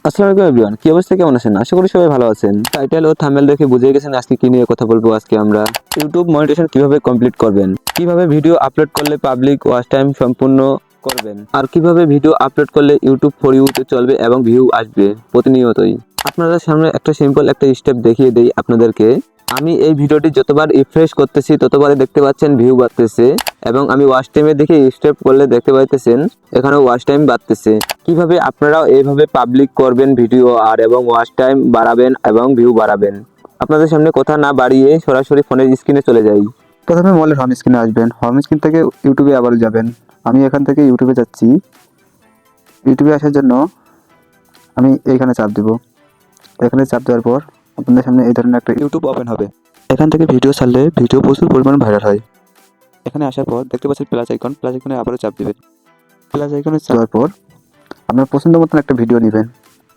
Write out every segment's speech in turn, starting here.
আসসালামু আলাইকুম এভরিওয়ান, কি অবস্থা, কেমন আছেন? আশা করি সবাই ভালো আছেন। টাইটেল ও থাম্বনেল দেখে বুঝে গেছেন আজকে কি নিয়ে কথা বলবো। আজকে আমরা ইউটিউব মনিটাইজেশন কিভাবে কমপ্লিট করবেন, কিভাবে ভিডিও আপলোড করলে পাবলিক ওয়াচ টাইম সম্পূর্ণ করবেন, আর কিভাবে ভিডিও আপলোড করলে ইউটিউব ফর ইউ তে চলবে এবং ভিউ আসবে প্রতিনিয়তই। আপনাদের সামনে একটা সিম্পল একটা স্টেপ দেখিয়ে দেই আপনাদেরকে। আমি এই ভিডিওটি যতবার রিফ্রেশ করতেছি ততবারই দেখতে পাচ্ছেন ভিউ বাড়তেছে, এবং আমি ওয়াচ টাইমে দেখে স্টেপ করলে দেখতে পাইতেছেন এখানে ওয়াচ টাইম বাড়তেছে। কিভাবে আপনারাও এইভাবে পাবলিক করবেন ভিডিও আর এবং ওয়াচ টাইম বাড়াবেন এবং ভিউ বাড়াবেন। আপনাদের সামনে কথা না বাড়িয়ে সরাসরি ফোনের স্ক্রিনে চলে যাই। প্রথমে মোবাইলের হোম স্ক্রিনে আসবেন। হোম স্ক্রিন থেকে ইউটিউবে আবার যাবেন। আমি এখান থেকে ইউটিউবে যাচ্ছি। ইউটিউবে আসার জন্য আমি এইখানে চাপ দেব। এখানে চাপ দেওয়ার পর আপনাদের সামনে এই ধরনের একটা ইউটিউব ওপেন হবে। এখান থেকে ভিডিও ছাড়লে ভিডিও প্রচুর পরিমাণ ভাইরাল হয়। এখানে আসার পর দেখতে পাচ্ছেন প্লাস আইকন, প্লাস আইকনে আবারও চাপ দেবেন। প্লাস আইকনে চাপ দেওয়ার পর আপনার পছন্দ মতন একটা ভিডিও নেবেন।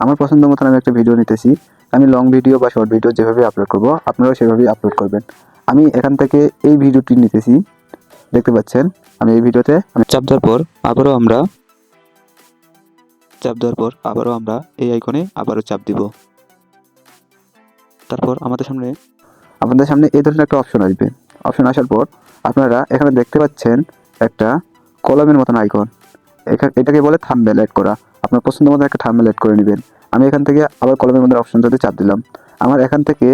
আমার পছন্দ মতন আমি একটা ভিডিও নিতেছি। আমি লং ভিডিও বা শর্ট ভিডিও যেভাবে আপলোড করব আপনারাও সেভাবেই আপলোড করবেন। আমি এখান থেকে এই ভিডিওটি নিতেছি, দেখতে পাচ্ছেন। আমি এই ভিডিওতে চাপ দেওয়ার পর আবারও আমরা এই আইকনে আবারও চাপ দিব। তারপর আপনাদের সামনে এই ধরনের একটা অপশন আসবে। অপশন আসার পর আপনারা এখানে দেখতে পাচ্ছেন একটা কলমের মতন আইকন। এটাকে বলে থাম্বনেল এড করা। আপনার পছন্দ মতো একটা থাম্বনেল এড করে নেবেন। আমি এখান থেকে আবার কলমের মধ্যে অপশনটাতে চাপ দিলাম। আমার এখান থেকে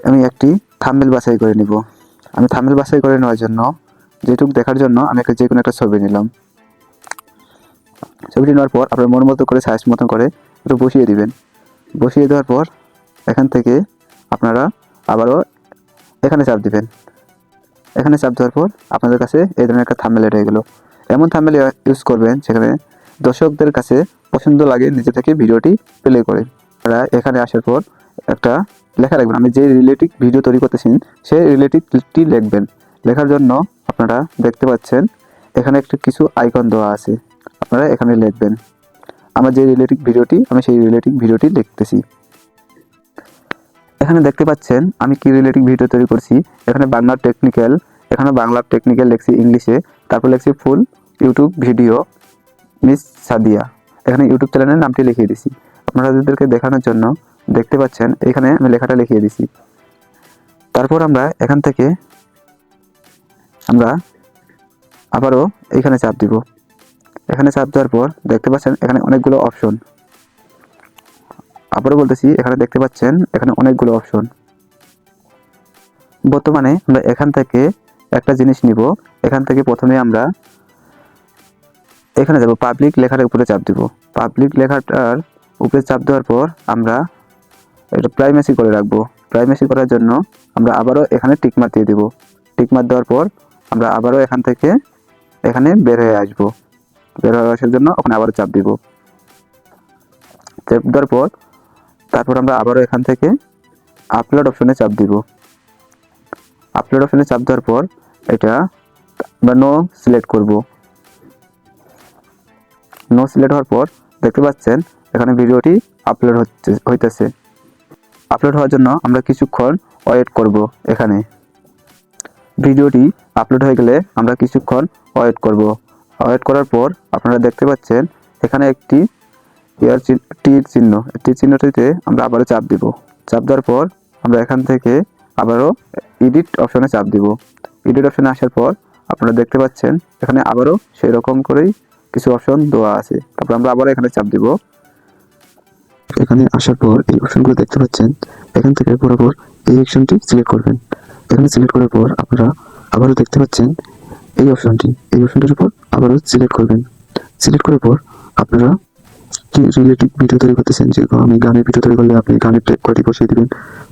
আমি একটি থাম্বনেল বাছাই করে নিব। আমি থাম্বনেল বাছাই করে নেওয়ার জন্য যেটুকু দেখার জন্য আমি যে কোনো একটা ছবি নিলাম। ছবিটি নেওয়ার পর আপনার মন মতো করে সাইজ মতন করে একটু বসিয়ে দিবেন। বসিয়ে দেওয়ার পর এখান থেকে আপনারা আবারও এখানে চাপ দিবেন। এখানে চাপ দেওয়ার পর আপনাদের কাছে এই ধরনের একটা থাম্বনেল হয়ে গেল। এমন থাম্বনেল ইউজ করবেন যেখানে দর্শকদের কাছে পছন্দ লাগে, নিজে থেকে ভিডিওটি প্লে করে। আপনারা এখানে আসার পর একটা লেখা রাখবেন। আমি যে রিলেটিভ ভিডিও তৈরি করতেছি সেই রিলেটিভটি লিখবেন। লেখার জন্য আপনারা দেখতে পাচ্ছেন এখানে একটা কিছু আইকন দেওয়া আছে। আপনারা এখানে লিখবেন আমার যে রিলেটিভ ভিডিওটি, আমি সেই রিলেটিভ ভিডিওটি লিখতেছি। এখানে দেখতে পাচ্ছেন আমি কি রিলেটিভ ভিডিও তৈরি করছি। এখানে বাংলা টেকনিক্যাল লিখছি ইংলিশে, তারপর লিখছি ফুল ইউটিউব ভিডিও মিস সাদিয়া। এখানে ইউটিউব চ্যানেলের নামটি লিখিয়ে দিছি। আপনাদেরকে দেখানোর জন্য দেখতে পাচ্ছেন এখানে আমি লেখাটা লিখিয়ে দিছি। তারপর আমরা এখান থেকে আবারও এইখানে চাপ দিব। এখানে চাপ দেওয়ার পর দেখতে পাচ্ছেন এখানে অনেকগুলো অপশন। আবারও বলতেছি, এখানে দেখতে পাচ্ছেন এখানে অনেকগুলো অপশন। বর্তমানে আমরা এখান থেকে একটা জিনিস নিব। এখান থেকে প্রথমে আমরা এখানে যাব, পাবলিক লেখার উপরে চাপ দিব। পাবলিক লেখাটার উপরে চাপ দেওয়ার পর আমরা এটা প্রাইমেসি করে রাখবো। প্রাইমেসি করার জন্য আমরা আবারও এখানে টিকমার্ক দিয়ে দেব। টিকমার্ক দেওয়ার পর আমরা আবারও এখান থেকে এখানে বের হয়ে আসবো। বের হয়ে আসার জন্য ওখানে আবারও চাপ দিব। চাপ দেওয়ার পর তারপর আমরা আবারও এখান থেকে আপলোড অপশনে চাপ দিব। আপলোড অপশনে চাপ দেওয়ার পর এটা আমরা নো সিলেক্ট করব। নো সিলেক্ট হওয়ার পর দেখতে পাচ্ছেন এখানে ভিডিওটি আপলোড হইতেছে। আপলোড হওয়ার জন্য আমরা কিছুক্ষণ ওয়েট করব। এখানে ভিডিওটি আপলোড হয়ে গেলে আমরা কিছুক্ষণ ওয়েট করব। ওয়েট করার পর আপনারা দেখতে পাচ্ছেন এখানে একটি তীর চিহ্নটিতে আমরা আবারও চাপ দিব। চাপ দেওয়ার পর আমরা এখান থেকে আবারও এডিট অপশনে চাপ দিব। এডিট অপশনে আসার পর আপনারা দেখতে পাচ্ছেন এখানে আবারও সেই রকম করেই কিছু অপশন দেওয়া আছে। তারপর আমরা আবারও এখানে চাপ দিব। এখানে আসার পর এই অপশনগুলো দেখতে পাচ্ছেন। এখান থেকে বরাবর এই অপশনটি সিলেক্ট করবেন। এখানে সিলেক্ট করার পর আপনারা আবারও দেখতে পাচ্ছেন এই অপশনটির উপর আবারও সিলেক্ট করবেন। সিলেক্ট করার পর আপনারা কি রিলেটিভ ভিডিও তৈরি করতেছেন, যেরকম আমি গানের ভিডিও তৈরি করলে আপনি গানের ট্র্যাক কোয়ালিটি বসিয়ে দিবেন,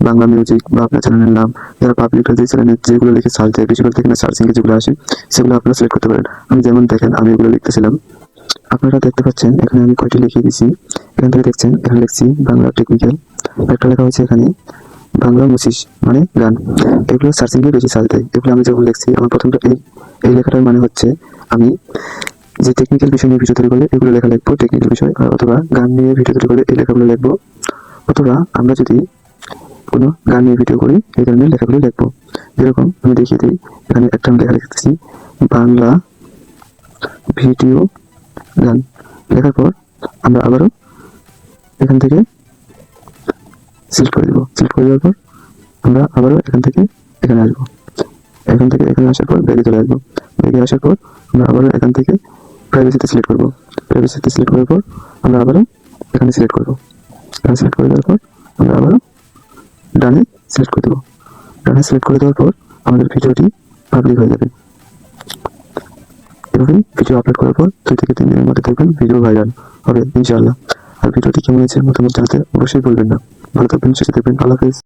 বাংলা মিউজিক বা আপনার চ্যানেলের নাম, যারা পাবলিকরা যে চ্যানেলে যেগুলো লিখে সার্চ দেয়, বেশিরভাগ থেকে সার্চিংয়ে যেগুলো আসে সেগুলো আপনারা সিলেক্ট করতে পারেন। আমি যেমন দেখেন আমি এগুলো লিখতেছিলাম। আপনারা দেখতে পাচ্ছেন এখানে আমি কয়টি লিখিয়ে দিয়েছি। এখান থেকে দেখছেন এখানে লিখছি বাংলা টেকনিক্যাল, একটা লেখা হয়েছে এখানে বাংলা মুসিস মানে গান। এগুলো সার্চিংয়ে বেশি সার্চ দেয়। এগুলো আমি যখন লিখছি আমার প্রথমটা এই লেখাটার মানে হচ্ছে আমি যে টেকনিক্যাল বিষয় নিয়ে ভিডিও তৈরি করলে এগুলো লেখা লিখবো টেকনিক্যাল বিষয়, অথবা গান নিয়ে ভিডিও তৈরি করলে এই লেখাগুলো লিখবো, অথবা আমরা যদি কোনো গান নিয়ে ভিডিও করি এই ধরনের লেখাগুলো লিখবো। যেরকম আমি দেখিয়ে দিই, এখানে একটা আমি লেখা লিখতেছি বাংলা ভিডিও গান। লেখার পর আমরা আবারও এখান থেকে সিলেক্ট করে দেবো। সিলেক্ট করে দেওয়ার পর আমরা আবারও এখান থেকে এখানে আসবো। এখান থেকে এখানে আসার পর ব্যাগে চলে আসবো। ব্যাগে আসার পর আমরা আবারও এখান থেকে প্রাইভেসিতে সিলেক্ট করবো। প্রাইভেসিতে সিলেক্ট করার পর আমরা আবারও এখানে সিলেক্ট করবো। এখানে সিলেক্ট করে দেওয়ার পর আমরা আবারও ডানে সিলেক্ট করে দেবো। ডানে সিলেক্ট করে দেওয়ার পর আমাদের ভিডিওটি পাবলিক হয়ে যাবে। এভাবে ভিডিও আপলোড করার পর 2 থেকে 3 দিনের মধ্যে দেখবেন ভিডিও ভাইরাল হবে ইনশাআল্লাহ। আর ভিডিওটি কেমন হয়েছে মতামত জানাতে অবশ্যই বলবেন না। ভালো থাকবেন, সুস্থ থাকবেন। আল্লাহ হাফেজ।